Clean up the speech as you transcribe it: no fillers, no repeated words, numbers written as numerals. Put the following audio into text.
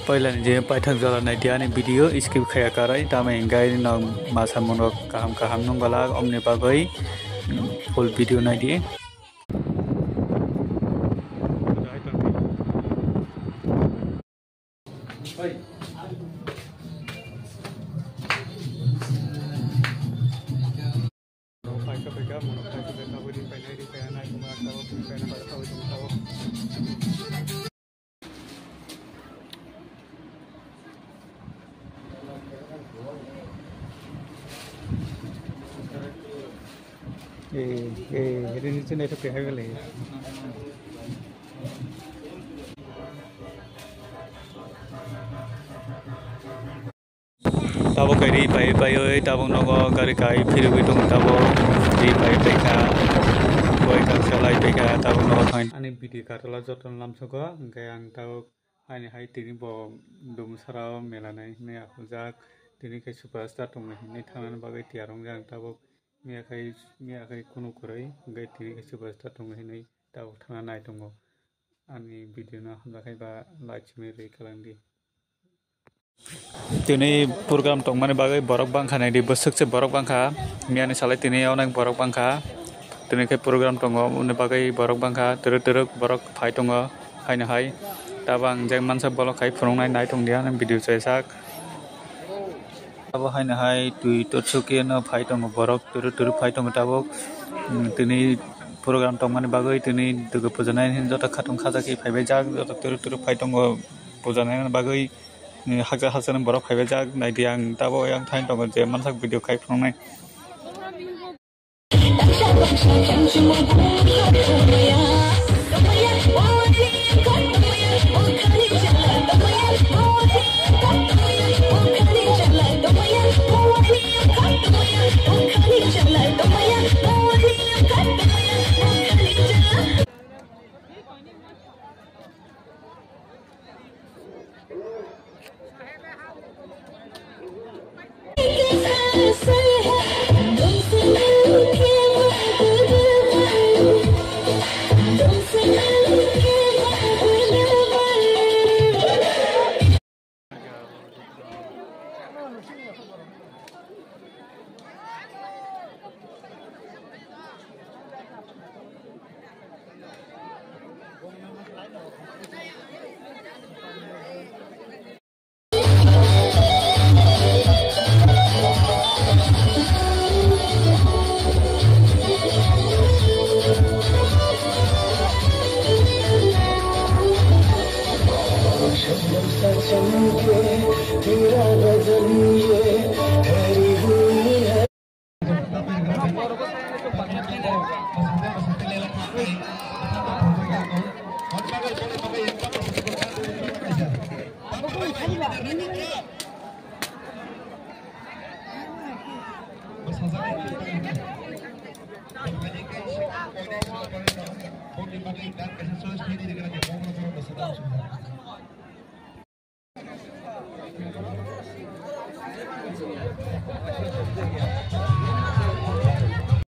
पहिला जे पाइथाक जला नाइ दियानि भिडियो स्किप खाया काराय तामे गाय न मासा मनक kaham kaham नंगला अमने बागै फुल भिडियो नाइ दिए ini ni cina itu pihak kali. Tabo kari pai oi tabo nogo kari kai firu itu tabo di pai ka koi kang salai ka tabo nogo kain. Ani bidi karela joton lam sogo gayang tabo ani hai tini bo dum sarao melanai ne aku jak tini kai superstar tong ni thanan bagai tiarong jang tabo miakai kuno kurai gai tini kai superstar tong ni tabo thana nai tongo ani video na hamlakai ba lachmi rei kalangdi. Tini program tongmani bagai borok bangkha nai di besek borok bangkha miani salai tini onang borok bangkha tini kai program tongo une bagai borok bangkha teruk borok phai tongo haina hai tabang jeng mansa bolok kai phurong nai tong dia nang video chesak abo haina hai tui totsuki no phai tongo borok teruk phai tongo tabok tini program tongmani bagai tini Durga Puja nai jota khatung khajaki phaibai jak jota teruk phai tongo puja nai bagai hajar hajar borok khaiba jak nai diang tabo yang thain tongo je mansak video khai phung nai